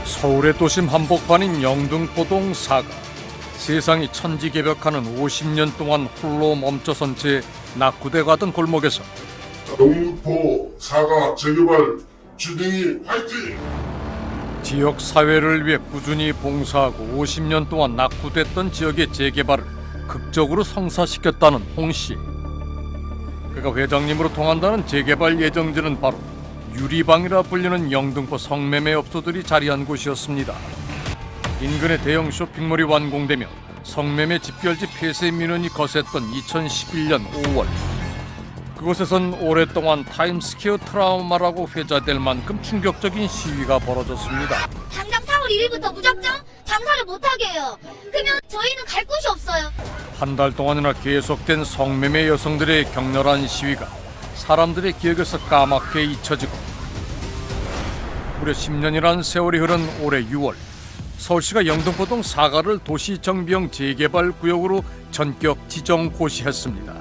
서울의 도심 한복판인 영등포동 사가. 세상이 천지개벽하는 50년 동안 홀로 멈춰선 채 낙후돼가던 골목에서 영등포 사가 재개발 주둥이 화이팅! 지역 사회를 위해 꾸준히 봉사하고 50년 동안 낙후됐던 지역의 재개발을 극적으로 성사시켰다는 홍 씨. 그가 회장님으로 통한다는 재개발 예정지는 바로 유리방이라 불리는 영등포 성매매 업소들이 자리한 곳이었습니다. 인근의 대형 쇼핑몰이 완공되며 성매매 집결지 폐쇄 민원이 거셌던 2011년 5월, 그곳에선 오랫동안 타임스퀘어 트라우마라고 회자될 만큼 충격적인 시위가 벌어졌습니다. 당장 4월 1일부터 무작정 장사를 못하게 해요. 그러면 저희는 갈 곳이 없어요. 한 달 동안이나 계속된 성매매 여성들의 격렬한 시위가 사람들의 기억에서 까맣게 잊혀지고 무려 10년이라는 세월이 흐른 올해 6월, 서울시가 영등포동 사가를 도시정비형 재개발 구역으로 전격 지정 고시했습니다.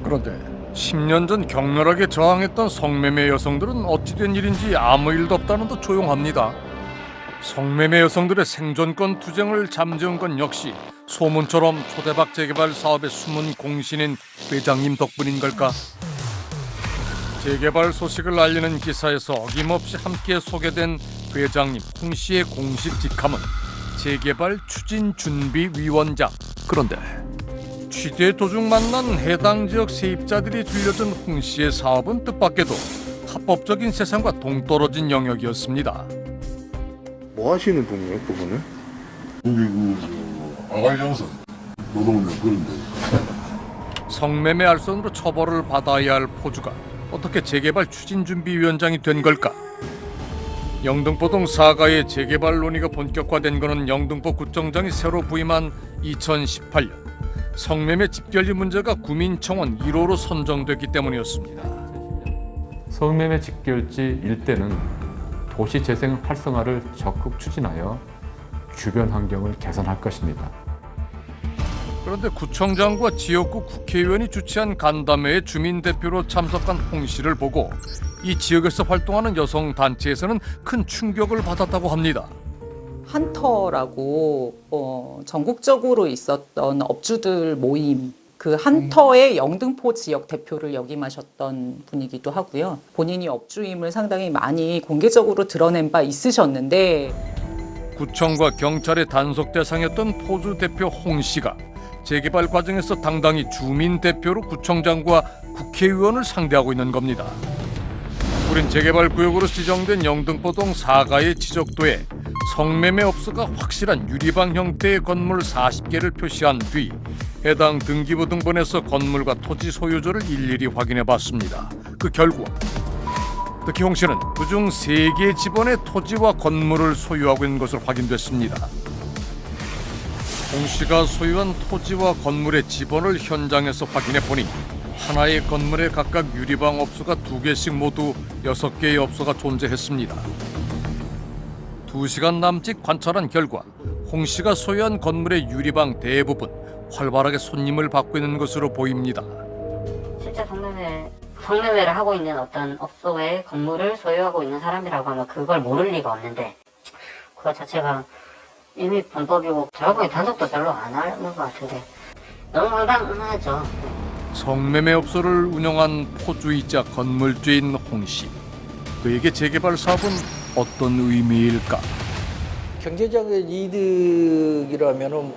그런데 10년 전 격렬하게 저항했던 성매매 여성들은 어찌된 일인지 아무 일도 없다는 듯 조용합니다. 성매매 여성들의 생존권 투쟁을 잠재운 건 역시 소문처럼 초대박 재개발 사업의 숨은 공신인 회장님 덕분인 걸까? 재개발 소식을 알리는 기사에서 어김없이 함께 소개된 회장님 홍 씨의 공식 직함은 재개발 추진준비위원장. 그런데 취재 도중 만난 해당 지역 세입자들이 들려준 홍 씨의 사업은 뜻밖에도 합법적인 세상과 동떨어진 영역이었습니다. 뭐 하시는 분이에요, 그분은? 거기 아가리 장선 노동력 그런데 성매매 알선으로 처벌을 받아야 할 포주가 어떻게 재개발 추진준비위원장이 된 걸까? 영등포동 사가의 재개발 논의가 본격화된 것은 영등포구청장이 새로 부임한 2018년, 성매매 집결지 문제가 구민청원 1호로 선정됐기 때문이었습니다. 성매매 집결지 일대는 도시재생 활성화를 적극 추진하여 주변 환경을 개선할 것입니다. 그런데 구청장과 지역구 국회의원이 주최한 간담회에 주민대표로 참석한 홍 씨를 보고 이 지역에서 활동하는 여성단체에서는 큰 충격을 받았다고 합니다. 한터라고 전국적으로 있었던 업주들 모임, 그 한터의 영등포 지역 대표를 역임하셨던 분이기도 하고요. 본인이 업주임을 상당히 많이 공개적으로 드러낸 바 있으셨는데, 구청과 경찰의 단속 대상이었던 포주 대표 홍 씨가 재개발 과정에서 당당히 주민 대표로 구청장과 국회의원을 상대하고 있는 겁니다. 우린 재개발 구역으로 지정된 영등포동 사가의 지적도에 성매매 업소가 확실한 유리방 형태의 건물 40개를 표시한 뒤 해당 등기부 등본에서 건물과 토지 소유주를 일일이 확인해 봤습니다. 그 결과 특히 홍 씨는 그중 3개 지번의 토지와 건물을 소유하고 있는 것으로 확인됐습니다. 홍 씨가 소유한 토지와 건물의 지번을 현장에서 확인해 보니 하나의 건물에 각각 유리방 업소가 2개씩 모두 6개의 업소가 존재했습니다. 2시간 남짓 관찰한 결과 홍 씨가 소유한 건물의 유리방 대부분 활발하게 손님을 받고 있는 것으로 보입니다. 실제 성매매를 하고 있는 어떤 업소의 건물을 소유하고 있는 사람이라고 하면 그걸 모를 리가 없는데, 그거 자체가 이미 범법이고 저하고의 단속도 별로 안 하는 것 같은데 너무 황당하죠. 성매매 업소를 운영한 포주이자 건물주인 홍 씨. 그에게 재개발 사업은 어떤 의미일까? 경제적인 이득이라면은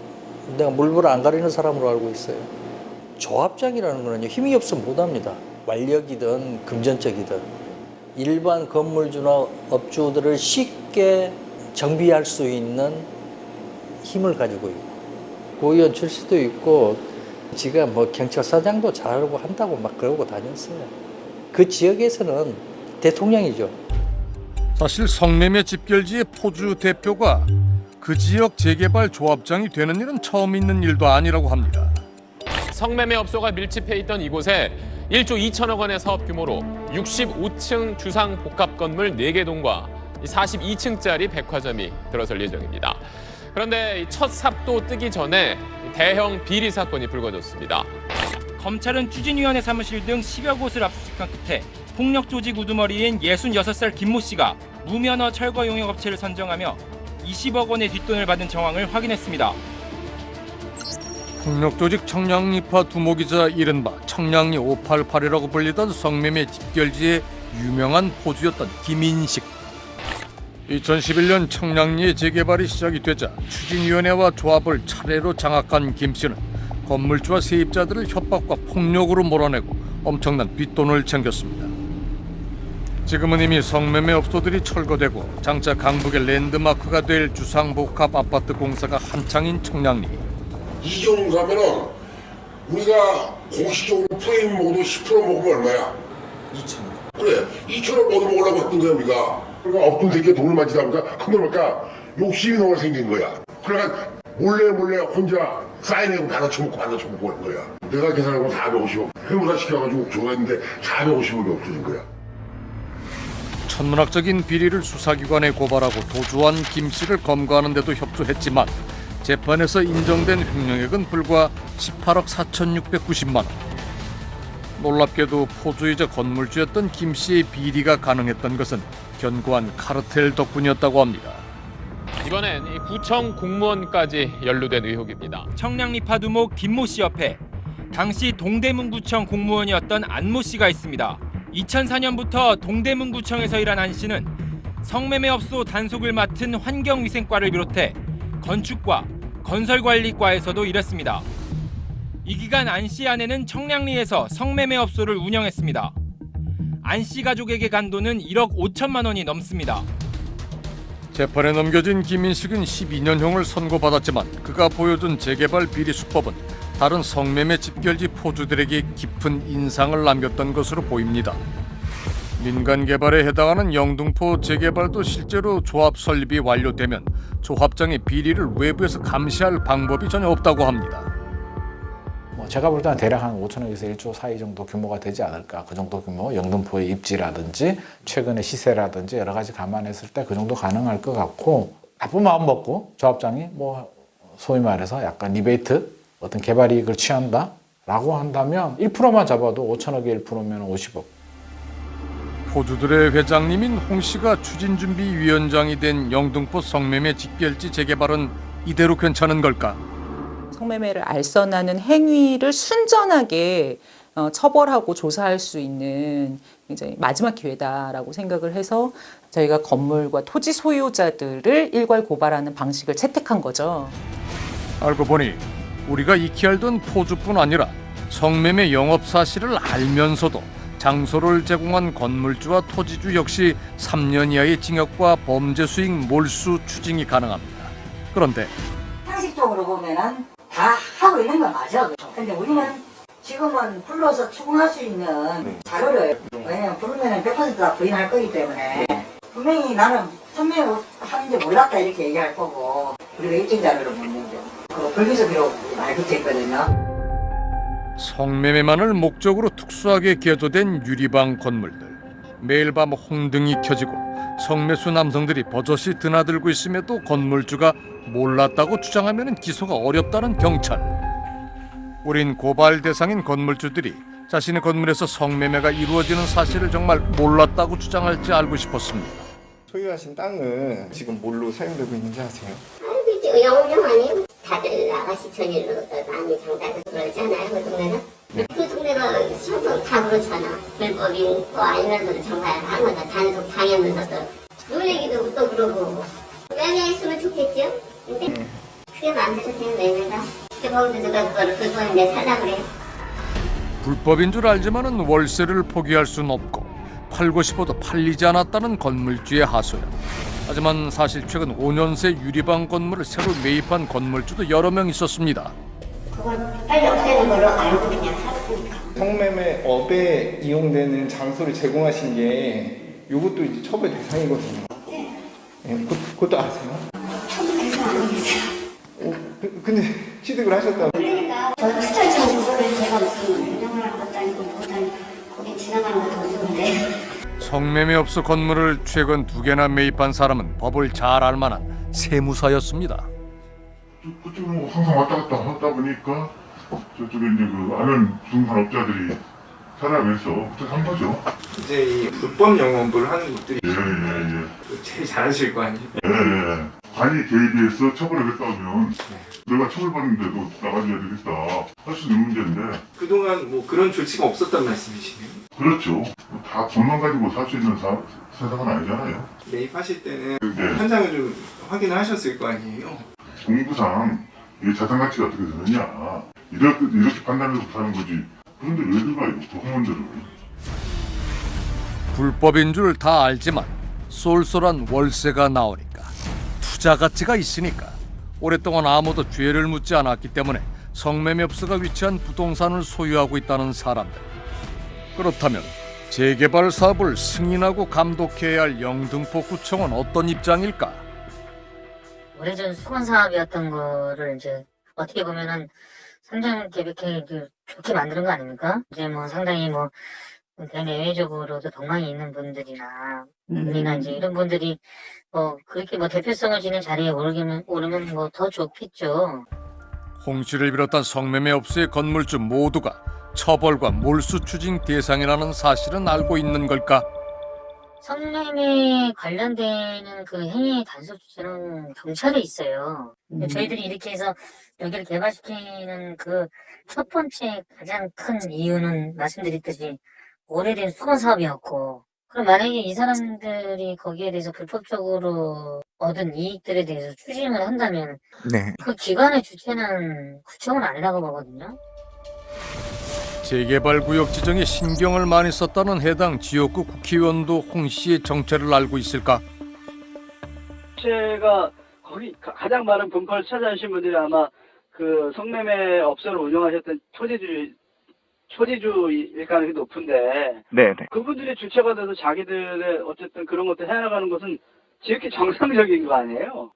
내가 물불 안 가리는 사람으로 알고 있어요. 조합장이라는 거는 힘이 없으면 못합니다. 완력이든 금전적이든 일반 건물주나 업주들을 쉽게 정비할 수 있는 힘을 가지고 있고, 고위원 출신도 있고, 지가 뭐 경찰서장도 잘하고 한다고 막 그러고 다녔어요. 그 지역에서는 대통령이죠. 사실 성매매 집결지의 포주 대표가 그 지역 재개발 조합장이 되는 일은 처음 있는 일도 아니라고 합니다. 성매매 업소가 밀집해 있던 이곳에 1조 2천억 원의 사업 규모로 65층 주상 복합 건물 4개 동과 42층짜리 백화점이 들어설 예정입니다. 그런데 첫 삽도 뜨기 전에 대형 비리 사건이 불거졌습니다. 검찰은 추진위원회 사무실 등 10여 곳을 압수수색한 끝에 폭력 조직 우두머리인 66살 김모 씨가 무면허 철거 용역 업체를 선정하며 20억 원의 뒷돈을 받은 정황을 확인했습니다. 폭력조직 청량리파 두목이자 이른바 청량리 588이라고 불리던 성매매 집결지의 유명한 포주였던 김인식. 2011년 청량리의 재개발이 시작이 되자 추진위원회와 조합을 차례로 장악한 김씨는 건물주와 세입자들을 협박과 폭력으로 몰아내고 엄청난 뒷돈을 챙겼습니다. 지금은 이미 성매매 업소들이 철거되고 장차 강북의 랜드마크가 될 주상복합 아파트 공사가 한창인 청량리. 이종 가면은 우리가 공식적으로 프레임 먹어도 10% 먹으면 얼마야? 2,000원. 그래, 2,000원 얻어먹으려고 했던 거야 우리가. 그러니까 없던 새끼가 돈을 만지다 보니까 큰 돈 보니까 욕심이 너무 생긴 거야. 그러니까 몰래 혼자 사인하고 받아쳐먹고 하는 거야. 내가 계산하고 450억 회무사 시켜가지고 줘갔는데 450억이 없어진 거야. 천문학적인 비리를 수사기관에 고발하고 도주한 김씨를 검거하는 데도 협조했지만 재판에서 인정된 횡령액은 불과 18억 4,690만 원. 놀랍게도 포주이자 건물주였던 김씨의 비리가 가능했던 것은 견고한 카르텔 덕분이었다고 합니다. 이번엔 이 구청 공무원까지 연루된 의혹입니다. 청량리파 두목 김모 씨 옆에 당시 동대문구청 공무원이었던 안모 씨가 있습니다. 2004년부터 동대문구청에서 일한 안 씨는 성매매업소 단속을 맡은 환경위생과를 비롯해 건축과 건설관리과에서도 일했습니다. 이 기간 안 씨 아내는 청량리에서 성매매업소를 운영했습니다. 안 씨 가족에게 간 돈은 1억 5천만 원이 넘습니다. 재판에 넘겨진 김인식은 12년형을 선고받았지만 그가 보여준 재개발 비리 수법은 다른 성매매 집결지 포주들에게 깊은 인상을 남겼던 것으로 보입니다. 민간 개발에 해당하는 영등포 재개발도 실제로 조합 설립이 완료되면 조합장의 비리를 외부에서 감시할 방법이 전혀 없다고 합니다. 제가 볼 때는 대략 한 5천억에서 1조 사이 정도 규모가 되지 않을까. 그 정도 규모, 영등포의 입지라든지 최근의 시세라든지 여러 가지 감안했을 때 그 정도 가능할 것 같고, 나쁜 마음 먹고 조합장이 소위 말해서 약간 리베이트, 어떤 개발 이익을 취한다라고 한다면 1%만 잡아도 5천억에 1%면 50억. 포주들의 회장님인 홍 씨가 추진준비위원장이 된 영등포 성매매 집결지 재개발은 이대로 괜찮은 걸까? 성매매를 알선하는 행위를 순전하게 처벌하고 조사할 수 있는 굉장히 마지막 기회다라고 생각을 해서 저희가 건물과 토지 소유자들을 일괄 고발하는 방식을 채택한 거죠. 알고 보니 우리가 익히 알던 포주뿐 아니라 성매매 영업 사실을 알면서도 장소를 제공한 건물주와 토지주 역시 3년 이하의 징역과 범죄 수익 몰수 추징이 가능합니다. 그런데 상식적으로 보면은 다 하고 있는 건 맞아. 근데 우리는 지금은 불러서 추궁할 수 있는 자료를, 왜냐면 부르면 100% 다 부인할 거기 때문에 분명히 나는 성매매 하는지 몰랐다 이렇게 얘기할 거고, 우리가 입증 자료를 묻는 거. 그 불기소비로 말 붙어있거든요. 성매매만을 목적으로 특수하게 개조된 유리방 건물들. 매일 밤 홍등이 켜지고 성매수 남성들이 버젓이 드나들고 있음에도 건물주가 몰랐다고 주장하면 기소가 어렵다는 경찰. 우린 고발 대상인 건물주들이 자신의 건물에서 성매매가 이루어지는 사실을 정말 몰랐다고 주장할지 알고 싶었습니다. 소유하신 땅은 지금 뭘로 사용되고 있는지 아세요? 지금 영업용 아니에요? 다들 아가씨 전일로 많이 장사해서 그러잖아요, 그 동네는. 그 동네가 시험도 다 그렇잖아. 불법인 거 아니면서도 장사하는 거다. 단속 당하면서도 놀래기도 또 그러고. 매매했으면 좋겠죠? 근데 그게 마음대로 되는 매매가. 거기서 누가 그거를 불법인데 살라 그래. 불법인 줄 알지만은 월세를 포기할 순 없고 팔고 싶어도 팔리지 않았다는 건물주의 하소연. 하지만 사실 최근 5년 새 유리방 건물을 새로 매입한 건물주도 여러 명 있었습니다. 그걸 빨리 없애는 걸로 알고 그냥 샀으니까. 성매매업에 이용되는 장소를 제공하신 게 이것도 이제 처벌 대상이거든요. 네. 그것도 아세요? 처벌 대상 아니겠어요. 근데 취득을 하셨다고. 그러니까 저도 수철청 그거를 제가 무슨 운영을 한 것도 아니고 뭐도 아니고 거기 지나가는 것도 없는데. 성매매업소 건물을 최근 2개나 매입한 사람은 법을 잘 알만한 세무사였습니다. 그쪽으로 항상 왔다 갔다 하다 보니까 저쪽에 이제 그 아는 부동산업자들이 찾아뵈서 그때 산 거죠. 이제 이 불법 영업을 하는 것들이 예. 제일 잘하실 거 아니에요? 예. 관이 개입해서 처벌하겠다 하면 내가 처벌받는데도 나가줘야 되겠다 할 수 있는 문제인데 그동안 뭐 그런 조치가 없었단 말씀이시네요. 그렇죠. 다 돈만 가지고 살 수 있는 세상은 아니잖아요. 매입하실 때는 근데 현장을 좀 확인을 하셨을 거 아니에요. 공부상 이게 자산 가치가 어떻게 되느냐 이렇게 판단해서 사는 거지. 그런데 왜 들어가요? 그 학문들을. 불법인 줄 다 알지만 쏠쏠한 월세가 나오니까 투자 가치가 있으니까 오랫동안 아무도 죄를 묻지 않았기 때문에 성매매업소가 위치한 부동산을 소유하고 있다는 사람들. 그렇다면 재개발 사업을 승인하고 감독해야 할 영등포 구청은 어떤 입장일까? 오래전 수건 사업이었던 거를 이제 어떻게 보면은 상장 계획해 좋게 만드는 거 아닙니까? 이제 뭐 상당히 뭐 대내외적으로도 동망이 있는 분들이나 우리나 이제 이런 분들이 뭐 그렇게 뭐 대표성을 지닌 자리에 오르면 뭐 더 좋겠죠. 홍 씨를 비롯한 성매매업소의 건물주 모두가 처벌과 몰수 추징 대상이라는 사실은 알고 있는 걸까? 성매매 관련되는 그 행위의 단속 주체는 경찰에 있어요. 저희들이 이렇게 해서 여기를 개발시키는 그 첫 번째 가장 큰 이유는 말씀드렸듯이 오래된 수건 사업이었고, 그럼 만약에 이 사람들이 거기에 대해서 불법적으로 얻은 이익들에 대해서 추징을 한다면 네. 그 기관의 주체는 구청은 아니라고 보거든요. 재개발 구역 지정에 신경을 많이 썼다는 해당 지역구 국회의원도 홍 씨의 정체를 알고 있을까? 제가 거기 가장 많은 분포를 찾아오신 분들이 아마 그 성매매 업소를 운영하셨던 초지주일 가능성이 높은데, 네네. 그분들이 주체가 돼서 자기들의 어쨌든 그런 것들 해나가는 것은 지극히 정상적인 거 아니에요?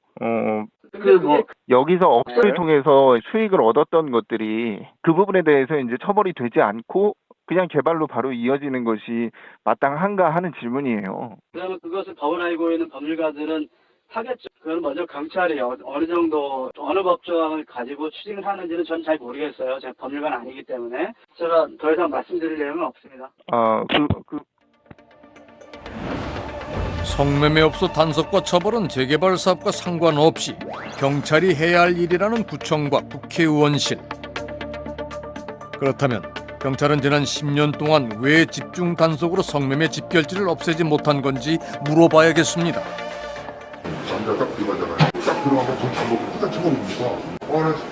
여기서 업소를 네. 통해서 수익을 얻었던 것들이 그 부분에 대해서 이제 처벌이 되지 않고 그냥 개발로 바로 이어지는 것이 마땅한가 하는 질문이에요. 그러면 그것을 법을 알고 있는 법률가들은 하겠죠. 그건 먼저 경찰이 어느 정도 어느 법조항을 가지고 추징을 하는지는 전 잘 모르겠어요. 제가 법률가는 아니기 때문에 제가 더 이상 말씀드릴 내용은 없습니다. 성매매업소 단속과 처벌은 재개발 사업과 상관없이 경찰이 해야 할 일이라는 구청과 국회의원실. 그렇다면 경찰은 지난 10년 동안 왜 집중 단속으로 성매매 집결지를 없애지 못한 건지 물어봐야겠습니다. 남자 딱 들어가잖아요. 딱 들어가면 전 잡고 후딱 쳐버리니까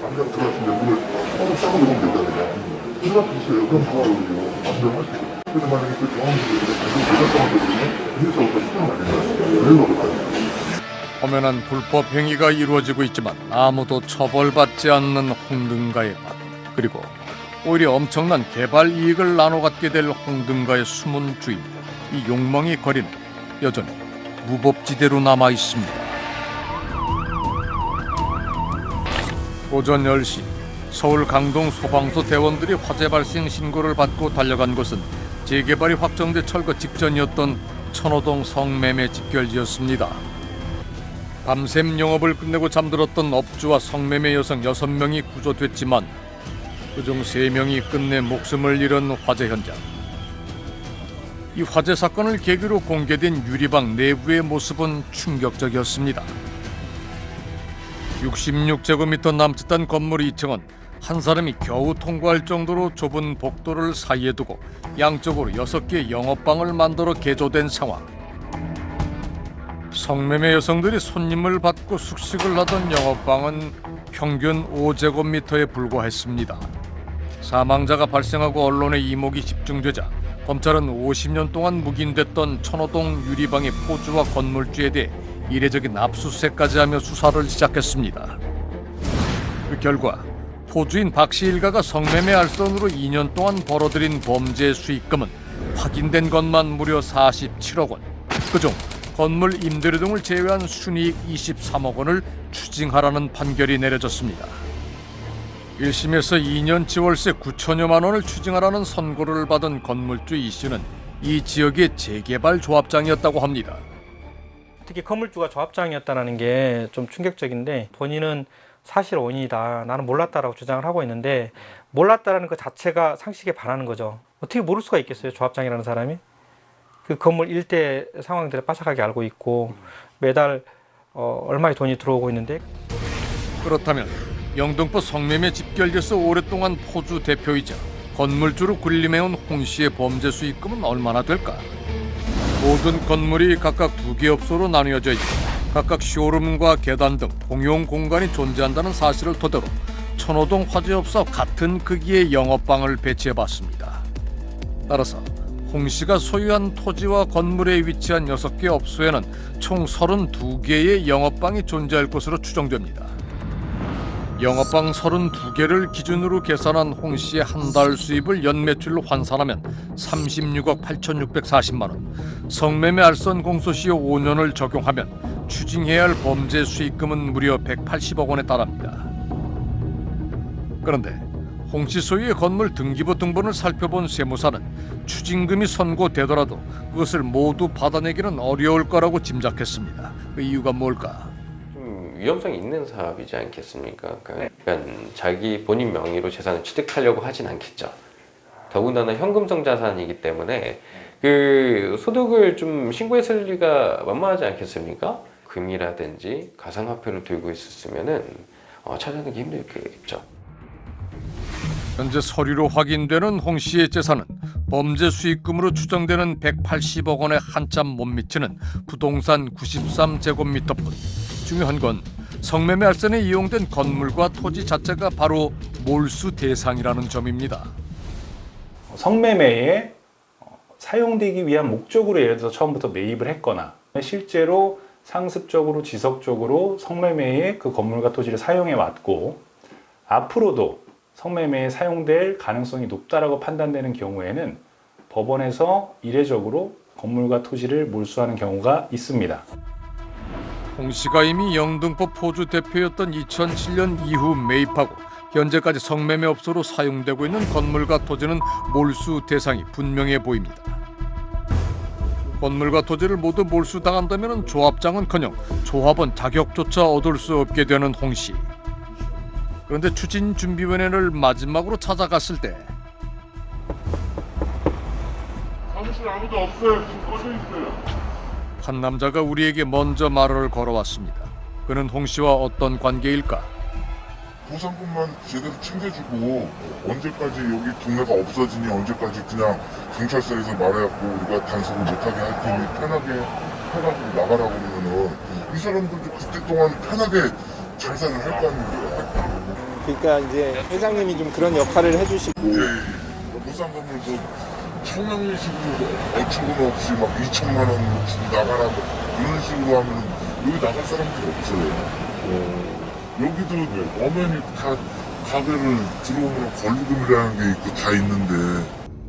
남자가 들어갔는데 문을 싸고 놓으면 된다니까. 들어가 있어요. 그럼 좋아하거든요. 남자를 할 수 있어요. 그래서 만약에 그 정황들이 대상을 되면 회사부터 수정 안 된다. 왜 그럴까요? 엄연한 불법 행위가 이루어지고 있지만 아무도 처벌받지 않는 홍등가의 밭, 그리고 오히려 엄청난 개발 이익을 나눠 갖게 될 홍등가의 숨은 주인들. 이 욕망의 거리는 여전히 무법지대로 남아 있습니다. 오전 10시 서울 강동 소방서 대원들이 화재 발생 신고를 받고 달려간 곳은 재개발이 확정돼 철거 직전이었던 천호동 성매매 집결지였습니다. 밤샘 영업을 끝내고 잠들었던 업주와 성매매 여성 6명이 구조됐지만 그중 3명이 끝내 목숨을 잃은 화재 현장. 이 화재 사건을 계기로 공개된 유리방 내부의 모습은 충격적이었습니다. 66제곱미터 남짓한 건물 2층은 한 사람이 겨우 통과할 정도로 좁은 복도를 사이에 두고 양쪽으로 6개의 영업방을 만들어 개조된 상황. 성매매 여성들이 손님을 받고 숙식을 하던 영업방은 평균 5제곱미터에 불과했습니다. 사망자가 발생하고 언론의 이목이 집중되자 검찰은 50년 동안 묵인됐던 천호동 유리방의 포주와 건물주에 대해 이례적인 압수수색까지 하며 수사를 시작했습니다. 그 결과 포주인 박 씨 일가가 성매매 알선으로 2년 동안 벌어들인 범죄 수익금은 확인된 것만 무려 47억 원. 그중 건물 임대료 등을 제외한 순이익 23억 원을 추징하라는 판결이 내려졌습니다. 1심에서 2년치 월세 9천여만 원을 추징하라는 선고를 받은 건물주 이 씨는 이 지역의 재개발 조합장이었다고 합니다. 특히 건물주가 조합장이었다는 게 좀 충격적인데 본인은 사실 원인이다. 나는 몰랐다라고 주장을 하고 있는데 몰랐다라는 것 자체가 상식에 반하는 거죠. 어떻게 모를 수가 있겠어요. 조합장이라는 사람이. 그 건물 일대 상황들을 빠삭하게 알고 있고 매달 얼마의 돈이 들어오고 있는데 그렇다면 영등포 성매매 집결지에서 오랫동안 포주 대표이자 건물주로 군림해온 홍 씨의 범죄 수익금은 얼마나 될까? 모든 건물이 각각 2개 업소로 나뉘어져 있고 각각 쇼룸과 계단 등 공용 공간이 존재한다는 사실을 토대로 천호동 화재업소 같은 크기의 영업방을 배치해봤습니다. 따라서 홍 씨가 소유한 토지와 건물에 위치한 6개 업소에는 총 32개의 영업방이 존재할 것으로 추정됩니다. 영업방 32개를 기준으로 계산한 홍 씨의 한 달 수입을 연매출로 환산하면 36억 8,640만 원, 성매매 알선 공소시효 5년을 적용하면 추징해야 할 범죄 수익금은 무려 180억 원에 달합니다. 그런데 홍 씨 소유의 건물 등기부 등본을 살펴본 세무사는 추징금이 선고되더라도 그것을 모두 받아내기는 어려울 거라고 짐작했습니다. 그 이유가 뭘까? 위험성이 있는 사업이지 않겠습니까? 그러니까 자기 본인 명의로 재산을 취득하려고 하진 않겠죠. 더군다나 현금성 자산이기 때문에 그 소득을 좀 신고했을 리가 만만하지 않겠습니까? 금이라든지 가상화폐를 들고 있었으면은 찾아내기 힘들겠죠. 현재 서류로 확인되는 홍 씨의 재산은 범죄 수익금으로 추정되는 180억 원에 한참 못 미치는 부동산 93제곱미터뿐. 중요한 건 성매매 알선에 이용된 건물과 토지 자체가 바로 몰수 대상이라는 점입니다. 성매매에 사용되기 위한 목적으로 예를 들어서 처음부터 매입을 했거나 실제로 상습적으로 지속적으로 성매매에 그 건물과 토지를 사용해 왔고 앞으로도 성매매에 사용될 가능성이 높다라고 판단되는 경우에는 법원에서 이례적으로 건물과 토지를 몰수하는 경우가 있습니다. 홍 씨가 이미 영등포 포주 대표였던 2007년 이후 매입하고 현재까지 성매매 업소로 사용되고 있는 건물과 토지는 몰수 대상이 분명해 보입니다. 건물과 토지를 모두 몰수당한다면 조합장은커녕 조합원 자격조차 얻을 수 없게 되는 홍 씨. 그런데 추진준비위원회를 마지막으로 찾아갔을 때 사무실 아무도 없어요. 지금 꺼져 있어요. 한 남자가 우리에게 먼저 말을 걸어왔습니다. 그는 홍 씨와 어떤 관계일까? 보상금만 제대로 챙겨주고 언제까지 여기 동네가 없어지니 언제까지 그냥 경찰서에서 말해갖고 우리가 단속을 못하게 할 테니 편하게 해가지고 나가라고 그러면은 이 사람들도 그때 동안 편하게 잘 살을 할 거 아닙니까? 그러니까 이제 회장님이 좀 그런 역할을 해주시고 보상금을 청량리식으로 어처구니 없이 막 2천만 원 주고 나가라고 이런 식으로 하면 여기 나갈 사람들이 없어요. 여기도 엄연히 다 가게를 들어오면 권리금이라는 게 있고 다 있는데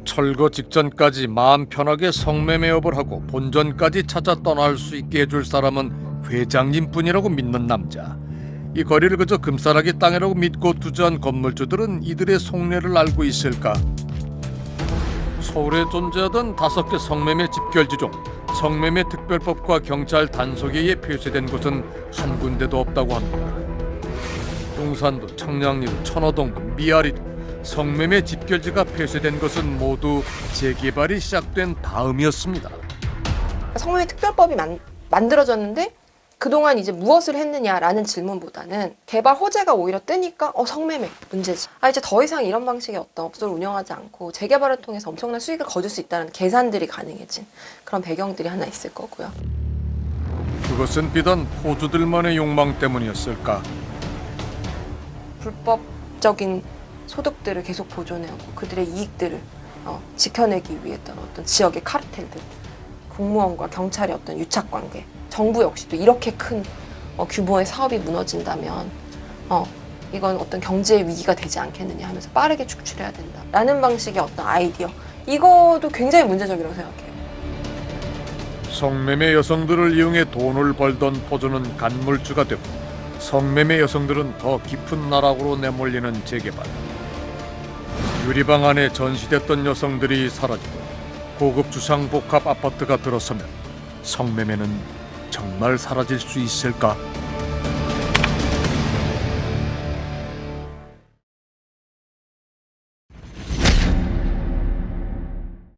철거 직전까지 마음 편하게 성매매업을 하고 본전까지 찾아 떠날 수 있게 해줄 사람은 회장님뿐이라고 믿는 남자. 이 거리를 그저 금싸라기 땅이라고 믿고 투자한 건물주들은 이들의 속내를 알고 있을까? 서울에 존재하던 5개 성매매 집결지 중 성매매 특별법과 경찰 단속에 의해 폐쇄된 곳은 한 군데도 없다고 합니다. 용산도, 청량리도, 천호동도, 미아리도 성매매 집결지가 폐쇄된 것은 모두 재개발이 시작된 다음이었습니다. 성매매 특별법이 만들어졌는데 그동안 이제 무엇을 했느냐라는 질문보다는 개발 호재가 오히려 뜨니까 성매매 문제지. 이제 더 이상 이런 방식의 어떤 업소를 운영하지 않고 재개발을 통해서 엄청난 수익을 거둘 수 있다는 계산들이 가능해진 그런 배경들이 하나 있을 거고요. 그것은 비단 포주들만의 욕망 때문이었을까? 불법적인 소득들을 계속 보존해오고 그들의 이익들을 지켜내기 위해 했던 어떤 지역의 카르텔들, 공무원과 경찰의 어떤 유착관계, 정부 역시도 이렇게 큰 규모의 사업이 무너진다면 이건 어떤 경제의 위기가 되지 않겠느냐 하면서 빠르게 축출해야 된다라는 방식의 어떤 아이디어, 이것도 굉장히 문제적이라고 생각해요. 성매매 여성들을 이용해 돈을 벌던 포주는 간물주가 되고 성매매 여성들은 더 깊은 나락으로 내몰리는 재개발. 유리방 안에 전시됐던 여성들이 사라지고 고급 주상복합 아파트가 들어서면 성매매는 정말 사라질 수 있을까?